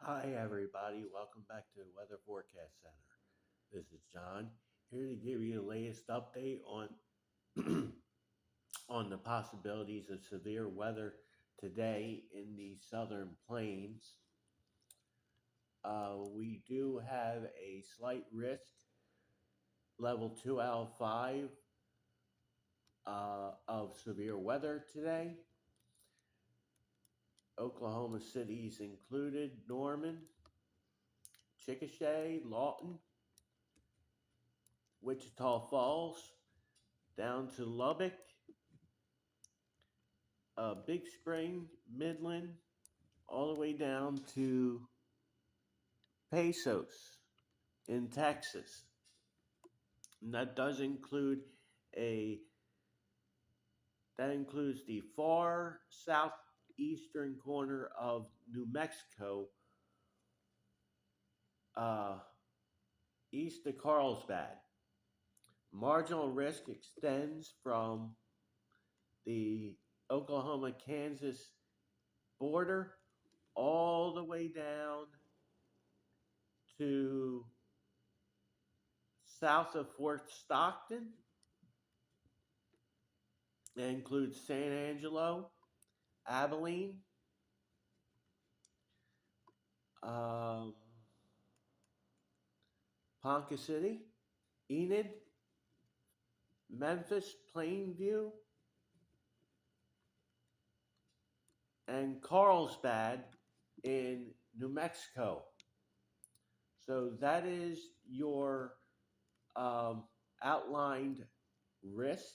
Hi, everybody. Welcome back to the Weather Forecast Center. This is John here to give you the latest update on on the possibilities of severe weather today in the southern plains. We do have a slight risk, level 2 out of 5, of severe weather today. Oklahoma City's included, Norman, Chickasha, Lawton, Wichita Falls, down to Lubbock, Big Spring, Midland, all the way down to Pesos in Texas. And that does include a that includes the far southeastern corner of New Mexico, uh, east of Carlsbad. Marginal risk extends from the Oklahoma-Kansas border all the way down to south of Fort Stockton. That includes San Angelo, Abilene, um, Ponca City, Enid, Memphis, Plainview, and Carlsbad in New Mexico. So that is your outlined risk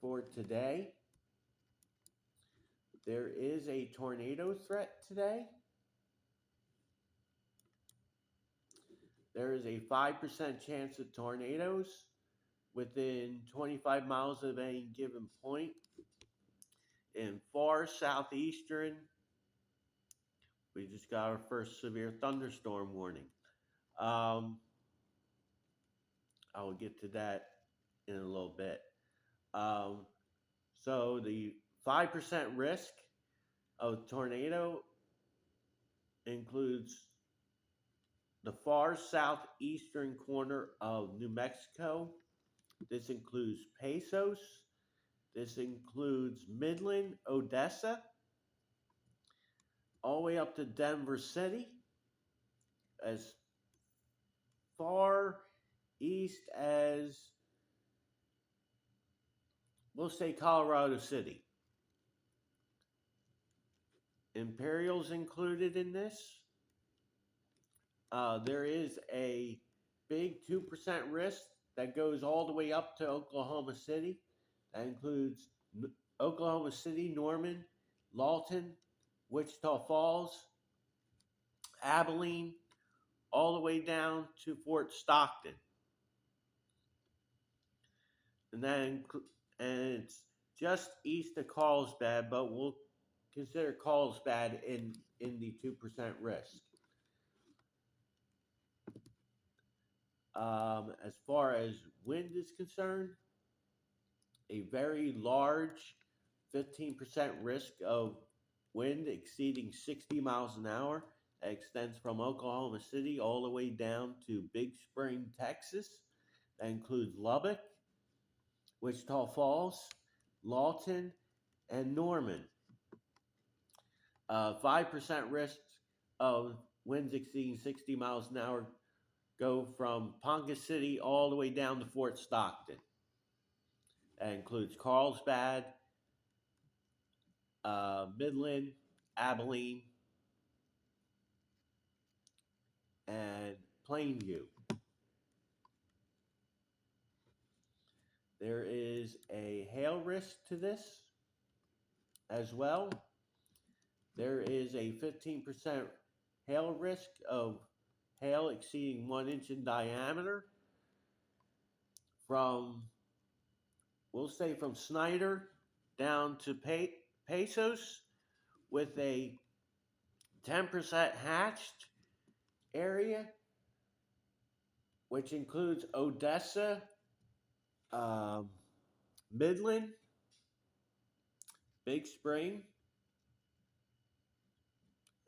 for today. There is a tornado threat today. There is a 5% chance of tornadoes within 25 miles of any given point. In far southeastern, we just got our first severe thunderstorm warning. Um, I will get to that in a little bit. Um, so the 5% risk of tornado includes the far southeastern corner of New Mexico. This includes Pesos. This includes Midland, Odessa, all the way up to Denver City, as far east as, we'll say, Colorado City. Imperial's included in this. There is a big 2% risk that goes all the way up to Oklahoma City. That includes Oklahoma City, Norman, Lawton, Wichita Falls, Abilene, all the way down to Fort Stockton. And it's just east of Carlsbad, but we'll consider Carlsbad in the 2% risk. As far as wind is concerned, a very large 15% risk of wind exceeding 60 miles an hour that extends from Oklahoma City all the way down to Big Spring, Texas. That includes Lubbock, Wichita Falls, Lawton, and Norman. 5% risk of winds exceeding 60 miles an hour go from Ponca City all the way down to Fort Stockton. That includes Carlsbad, Midland, Abilene, and Plainview. There is a hail risk to this as well. There is a 15% hail risk of hail exceeding 1 inch in diameter from, we'll say, from Snyder down to Pesos, with a 10% hatched area, which includes Odessa, Midland, Big Spring,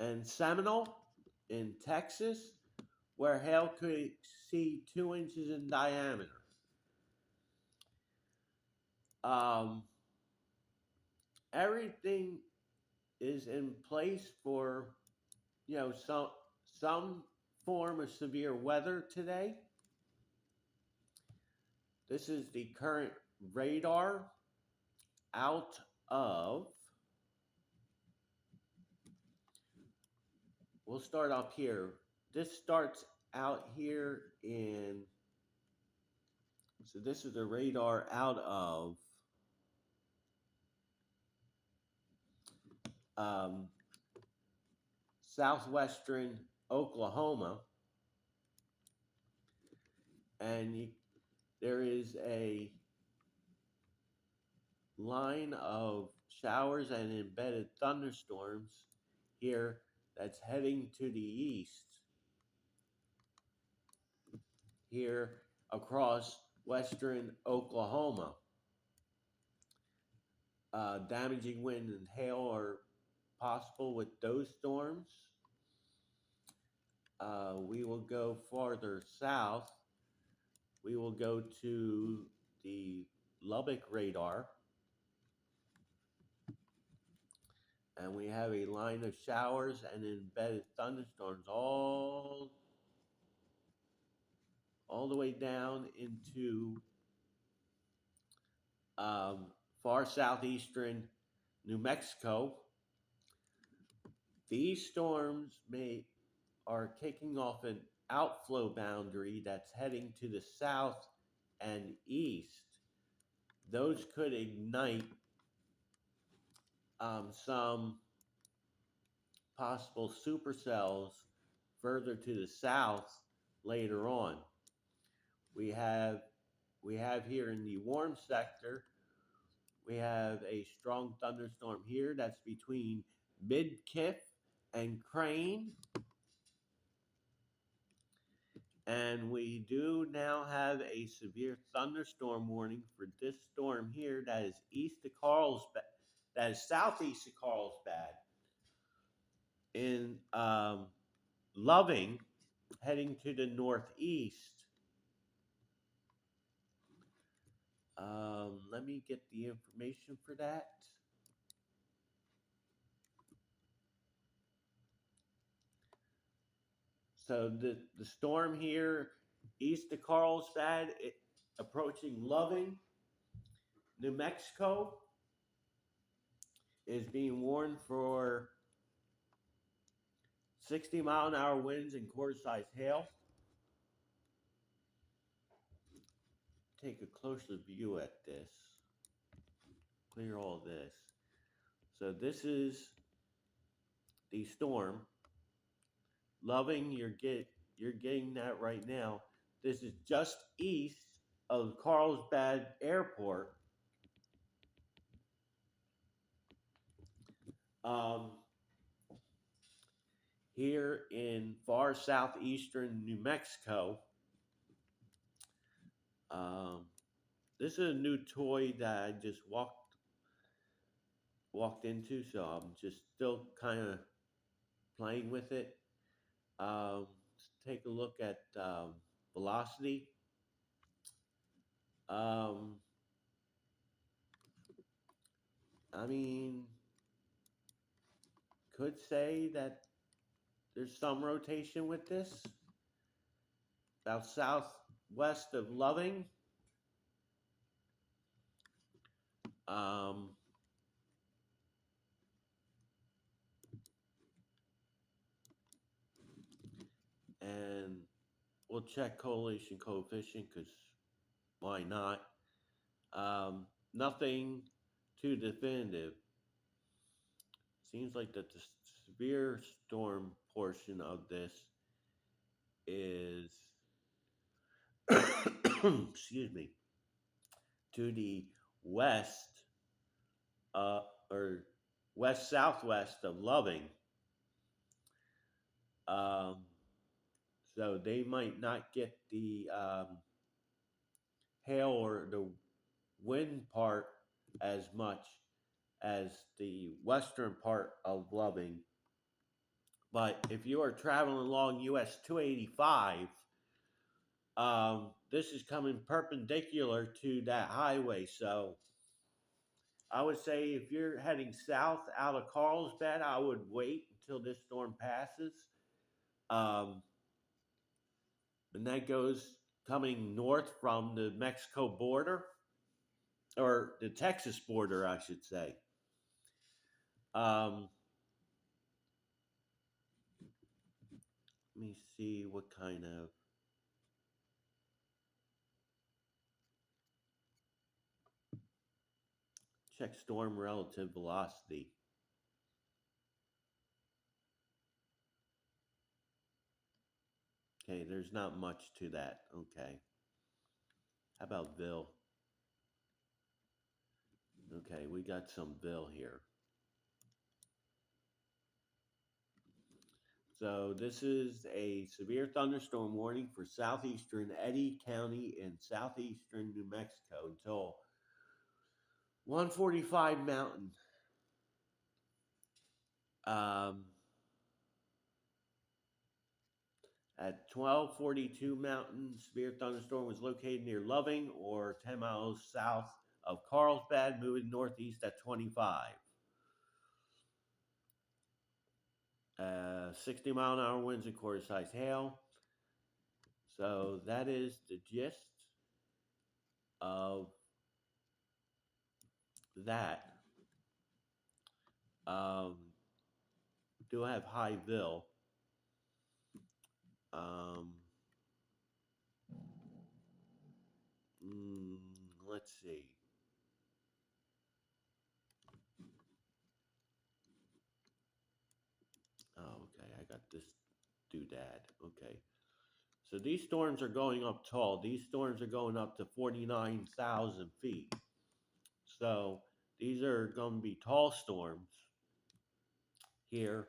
and Seminole. in Texas, where hail could exceed 2 inches in diameter. Um, Everything is in place for some form of severe weather today. This is the current radar out of. We'll start up here. This starts out here in. So this is the radar out of um, southwestern Oklahoma, and there is a line of showers and embedded thunderstorms here that's heading to the east here across western Oklahoma. Damaging wind and hail are possible with those storms. We will go farther south. We will go to the Lubbock radar, and we have a line of showers and embedded thunderstorms all the way down into um, far southeastern New Mexico. These storms are kicking off an outflow boundary that's heading to the south and east. Those could ignite some possible supercells further to the south later on. We have here in the warm sector, we have a strong thunderstorm here that's between Mid-Kiff and Crane. And we do now have a severe thunderstorm warning for this storm here that is east of Carlsbad, that is southeast of Carlsbad, in Loving, heading to the northeast. Let me get the information for that. So the storm here east of Carlsbad, approaching Loving, New Mexico, is being warned for 60-mile-an-hour winds and quarter-size hail. Take a closer view at this. Clear all this. So this is the storm. Loving, you're getting that right now. This is just east of Carlsbad Airport. Here in far southeastern New Mexico. This is a new toy that I just walked into, so I'm just still kind of playing with it. Let's take a look at velocity. I mean, could say that there's some rotation with this. About southwest of Loving. And we'll check correlation coefficient because why not? Nothing too definitive. Seems like that the severe storm portion of this is excuse me, to the west or west southwest of Loving. So they might not get the hail or the wind part as much as the western part of Loving But if you are traveling along US 285, this is coming perpendicular to that highway. So I would say if you're heading south out of Carlsbad, I would wait until this storm passes. Um, and that goes coming north from the Mexico border, or the Texas border, I should say. Um, Let me see what kind of check storm relative velocity. Okay, there's not much to that. Okay. How about Bill? Okay, we got some Bill here. So this is a severe thunderstorm warning for southeastern Eddy County and southeastern New Mexico until 1:45 Mountain. Um, at 12:42 Mountain, severe thunderstorm was located near Loving or 10 miles south of Carlsbad, moving northeast at 25. 60-mile-an-hour winds and quarter-size hail. So that is the gist of that. Do have high Bill. Um, let's see. Oh, okay. I got this doodad. Okay. So these storms are going up tall. These storms are going up to 49,000 feet. So these are going to be tall storms here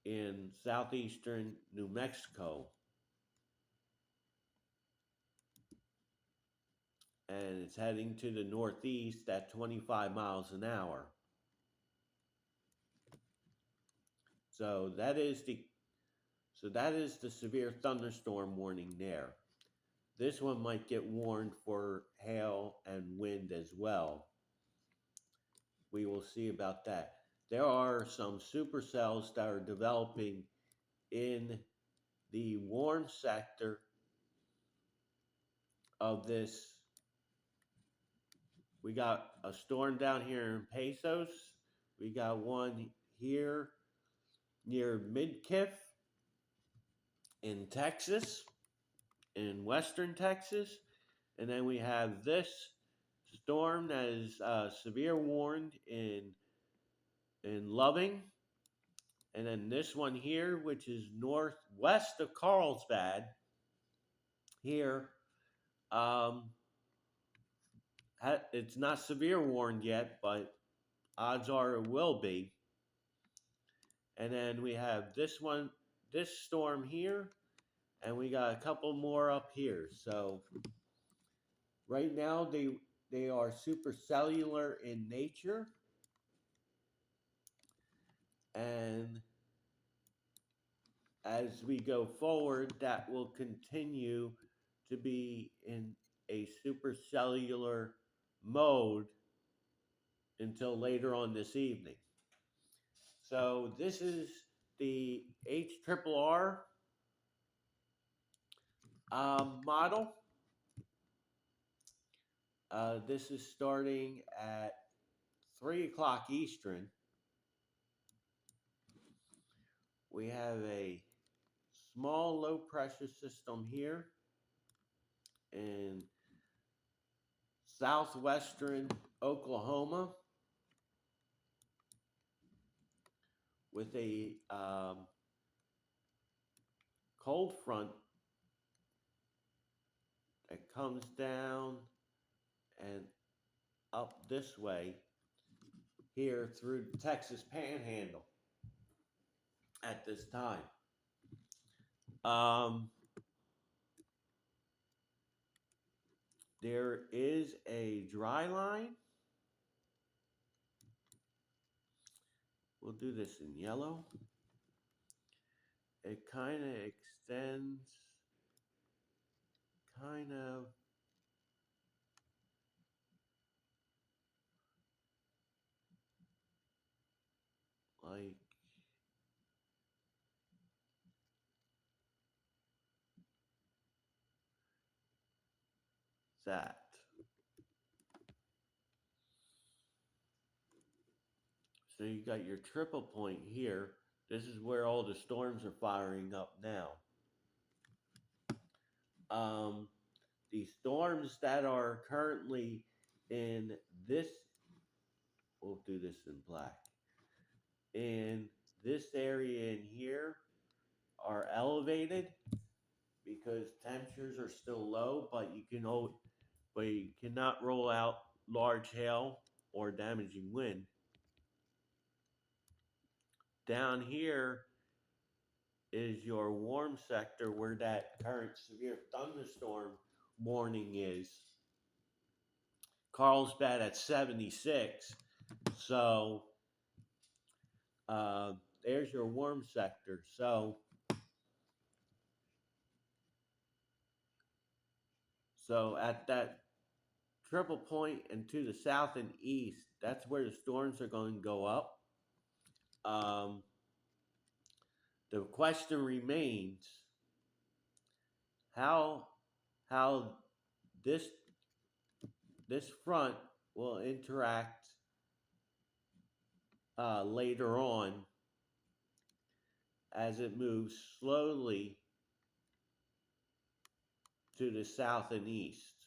in southeastern New Mexico. And it's heading to the northeast at 25 miles an hour. So that is the severe thunderstorm warning there. This one might get warned for hail and wind as well. We will see about that. There are some supercells that are developing in the warm sector of this. We got a storm down here in Pasos. We got one here near Midkiff in Texas, in western Texas. And then we have this storm that is severe warned in Loving. And then this one here, which is northwest of Carlsbad, here, it's not severe warned yet, but odds are it will be. And then we have this one, this storm here, and we got a couple more up here. So right now they are supercellular in nature, and as we go forward, that will continue to be in a supercellular mode until later on this evening. So this is the HRRR model. This is starting at 3 o'clock Eastern. We have a small low pressure system here in southwestern Oklahoma with a cold front that comes down and up this way here through the Texas Panhandle at this time. There is a dry line. We'll do this in yellow. it kind of extends, kind of like that. So you got your triple point here. This is where all the storms are firing up now. Um, the storms that are currently in this, we'll do this in black. In this area in here are elevated because temperatures are still low, but you cannot roll out large hail or damaging wind. Down here is your warm sector where that current severe thunderstorm warning is. Carlsbad at 76. So there's your warm sector. So at that triple point and to the south and east, that's where the storms are going to go up. The question remains how how this this front will interact later on as it moves slowly to the south and east.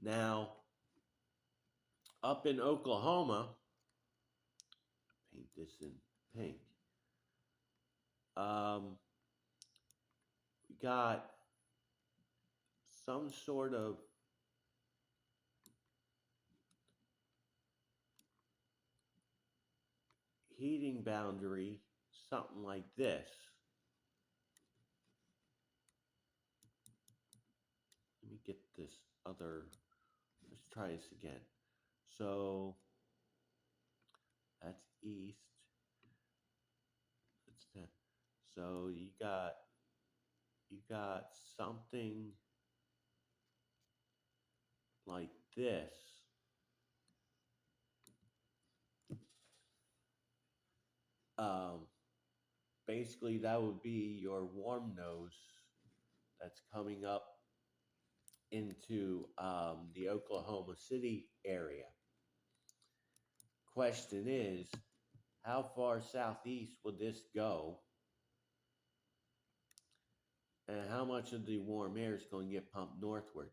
Now, up in Oklahoma, paint this in pink. We got some sort of heating boundary, something like this. Let me get this other, let's try this again. So that's east. That's that. So you got something like this. Um, Basically, that would be your warm nose that's coming up into the Oklahoma City area. Question is, how far southeast will this go? And how much of the warm air is going to get pumped northward?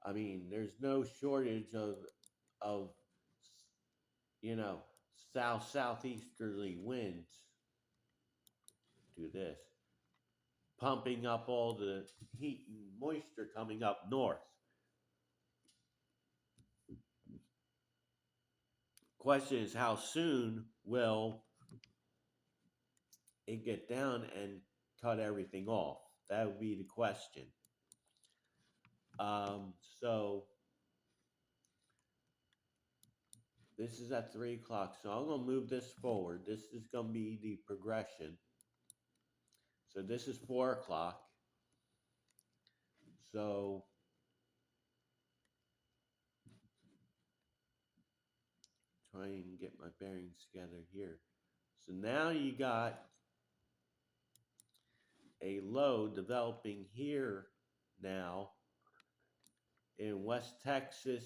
I mean, there's no shortage of you know, southeasterly winds. Do this, pumping up all the heat and moisture coming up north. Question is, how soon will it get down and cut everything off? That would be the question. So this is at 3 o'clock. So I'm going to move this forward. This is going to be the progression. So this is 4 o'clock. So try and get my bearings together here. So now you got a low developing here now in West Texas,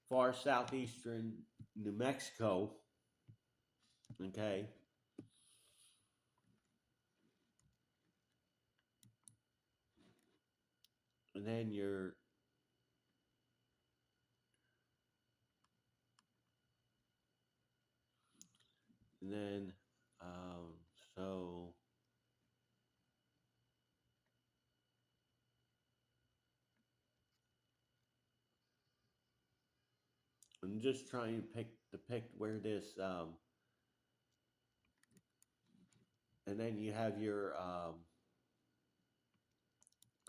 far southeastern New Mexico. Okay. And then um, so I'm just trying to depict where this, and then you have your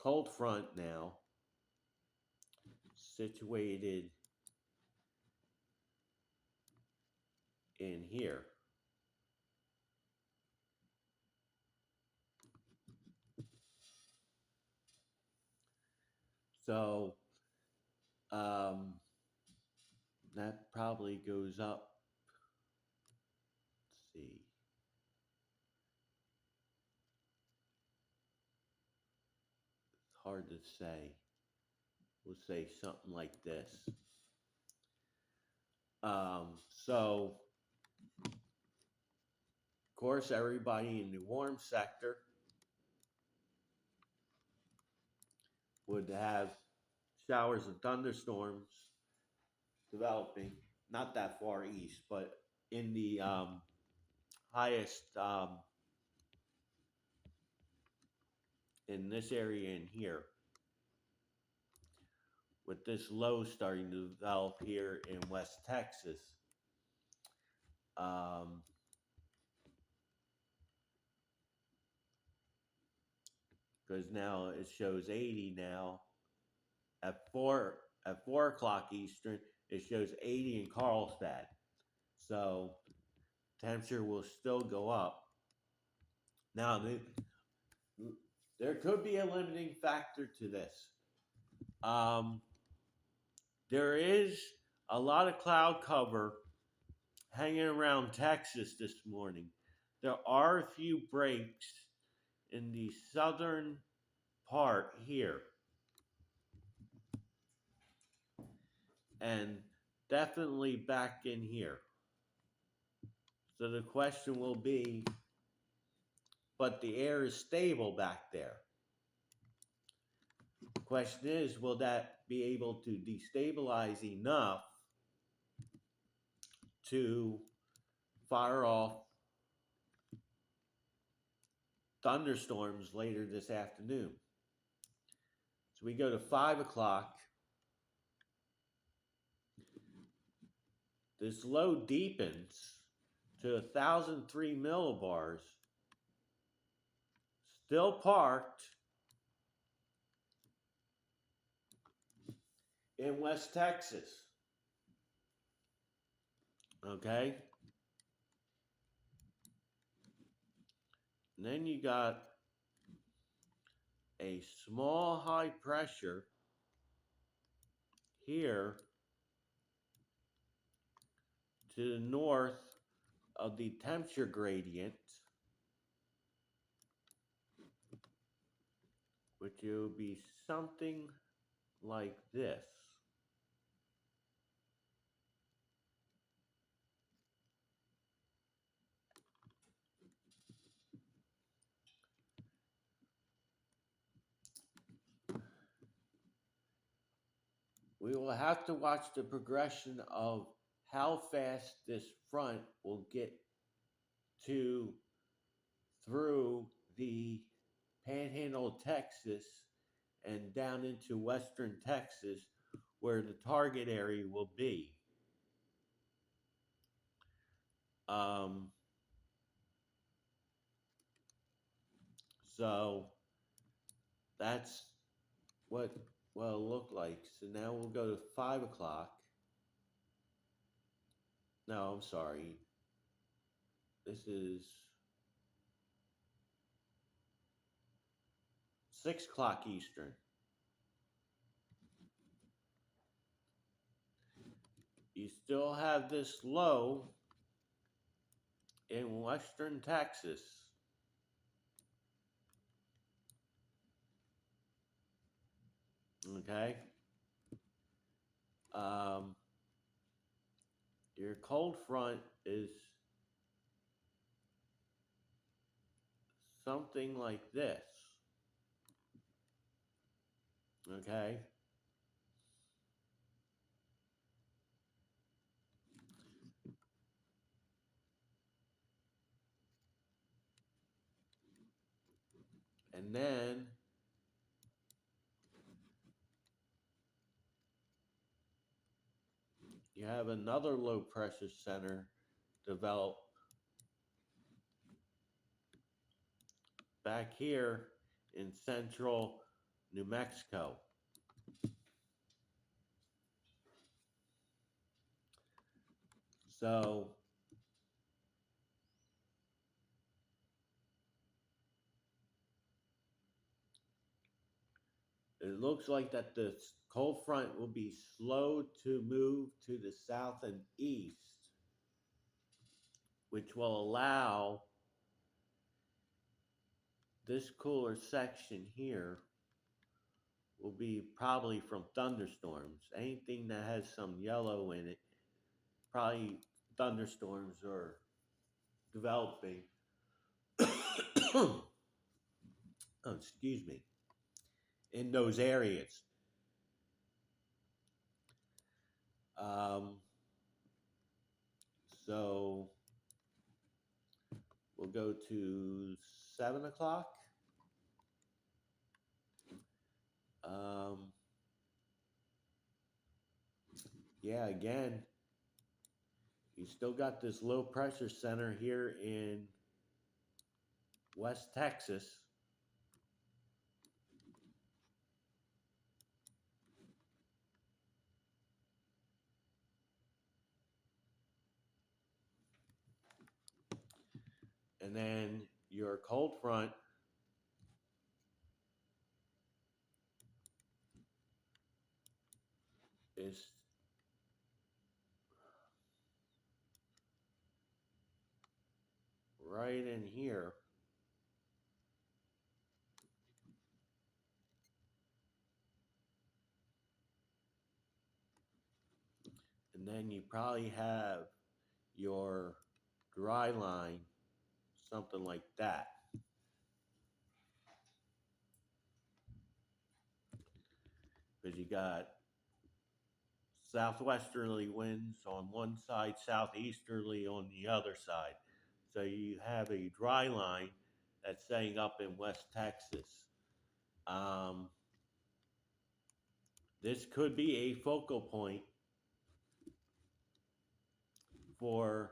cold front now situated in here. So um, that probably goes up. Let's see. It's hard to say. We'll say something like this. So, of course, everybody in the warm sector would have showers and thunderstorms developing, not that far east, but in the highest, in this area in here, with this low starting to develop here in West Texas. Um, because now it shows 80 now at 4 o'clock Eastern. It shows 80 in Carlsbad, so temperature will still go up. Now there could be a limiting factor to this. Um, there is a lot of cloud cover hanging around Texas this morning. There are a few breaks in the southern part here, and definitely back in here. So the question will be, but the air is stable back there. The question is, will that be able to destabilize enough to fire off thunderstorms later this afternoon? So we go to 5 o'clock. This low deepens to 1,003 millibars, still parked in West Texas. Okay? And then you got a small high pressure here to the north of the temperature gradient, which will be something like this. We will have to watch the progression of how fast this front will get to through the panhandle of Texas and down into western Texas, where the target area will be. Um, so that's what it'll look like. So now we'll go to 5 o'clock. No, I'm sorry. This is 6 o'clock Eastern. You still have this low in western Texas. Okay. Your cold front is something like this. Okay. And then you have another low pressure center develop back here in central New Mexico. So It looks like that the cold front will be slow to move to the south and east, which will allow this cooler section here will be probably from thunderstorms. Anything that has some yellow in it, probably thunderstorms are developing. Oh, excuse me. In those areas. Um, so we'll go to 7 o'clock. Um, yeah, again, you still got this low pressure center here in West Texas. And then your cold front is right in here. And then you probably have your dry line, something like that. Because you got southwesterly winds on one side, southeasterly on the other side. So you have a dry line that's setting up in West Texas. Um, this could be a focal point for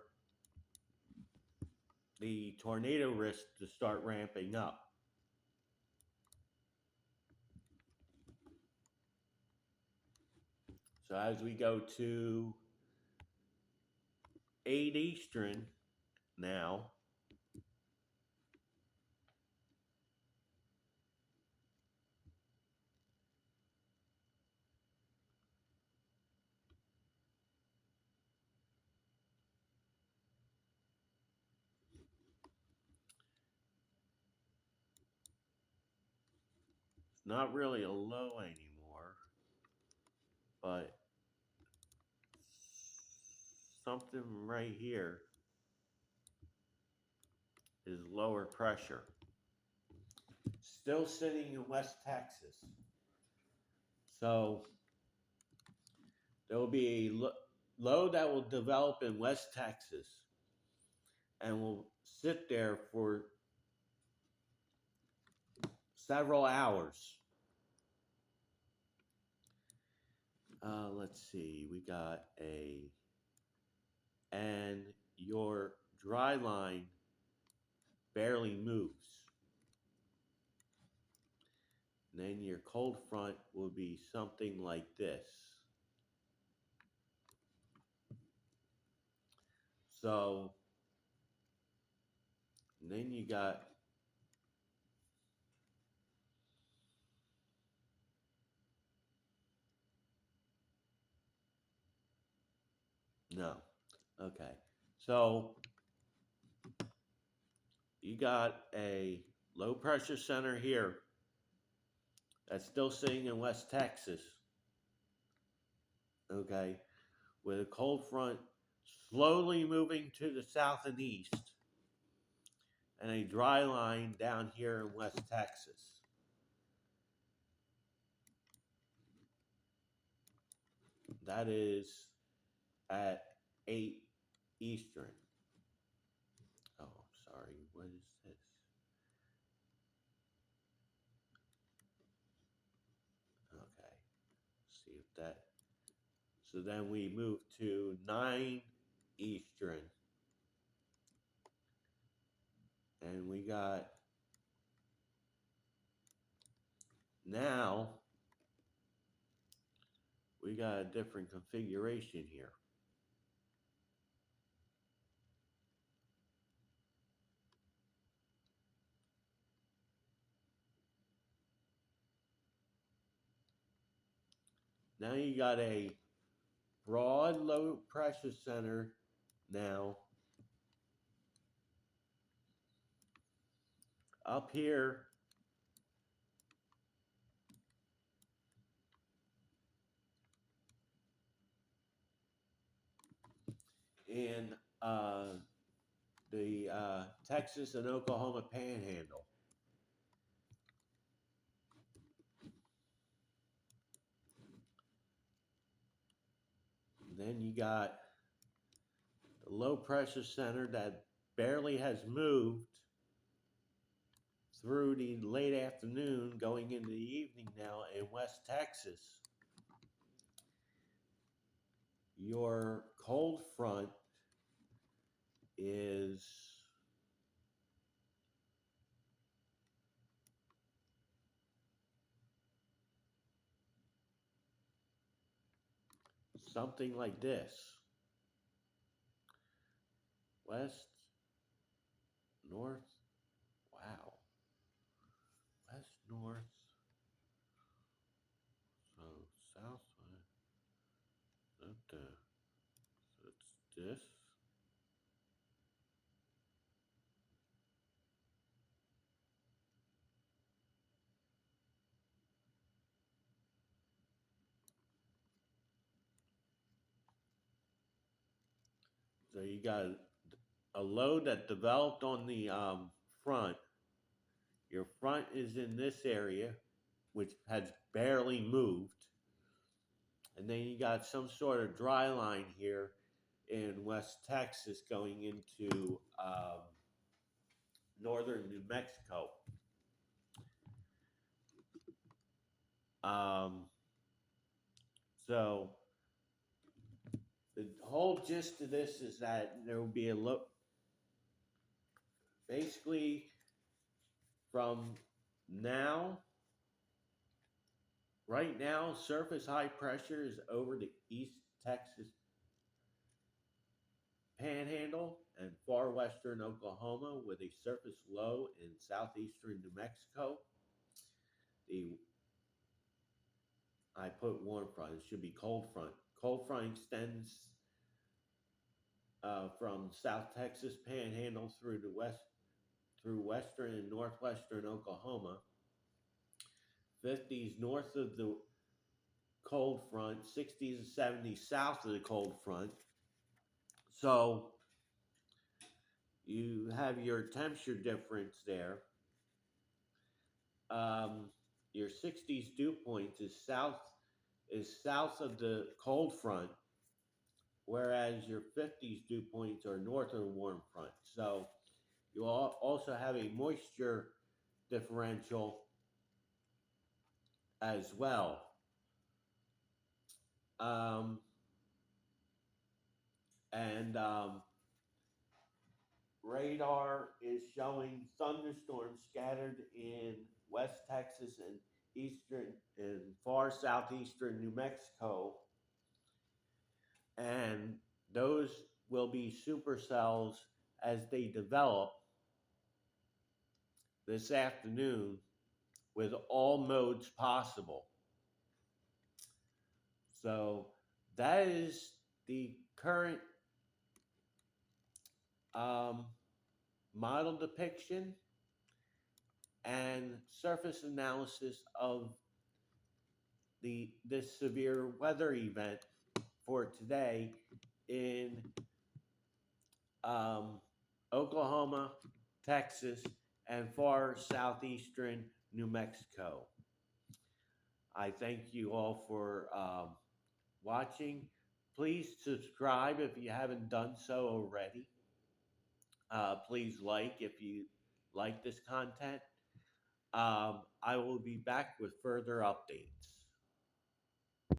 the tornado risk to start ramping up. So as we go to 8 Eastern now, it's not really a low anymore, but something right here is lower pressure. Still sitting in West Texas. So there will be a low that will develop in West Texas and will sit there for several hours. Let's see, we got and your dry line barely moves. And then your cold front will be something like this. So, and then you got no. Okay. So you got a low pressure center here that's still sitting in West Texas. Okay. With a cold front slowly moving to the south and east, and a dry line down here in West Texas. That is at 8 Eastern. Oh, sorry. What is this? Okay. See if that. So then we move to 9 Eastern. And we got now we got a different configuration here. Now you got a broad low pressure center now up here in the Texas and Oklahoma Panhandle. Then you got the low pressure center that barely has moved through the late afternoon, going into the evening now in West Texas. Your cold front is something like this: west, north, wow, west, north, so south, so it's this. So you got a low that developed on the front. Your front is in this area, which has barely moved. And then you got some sort of dry line here in West Texas going into northern New Mexico. Um, so the whole gist of this is that there will be a low, basically from now, right now, surface high pressure is over the East Texas Panhandle and far western Oklahoma with a surface low in southeastern New Mexico. The I put warm front. It should be cold front. Cold front extends from South Texas Panhandle through the west, through western and northwestern Oklahoma. 50s north of the cold front, 60s and 70s south of the cold front. So you have your temperature difference there. Your 60s dew points is south of the cold front, whereas your 50s dew points are north of the warm front. So you also have a moisture differential as well. Um, and radar is showing thunderstorms scattered in West Texas and eastern and far southeastern New Mexico. And those will be supercells as they develop this afternoon with all modes possible. So that is the current um, model depiction and surface analysis of this severe weather event for today in um, Oklahoma, Texas, and far southeastern New Mexico. I thank you all for watching. Please subscribe if you haven't done so already. Please like if you like this content. I will be back with further updates.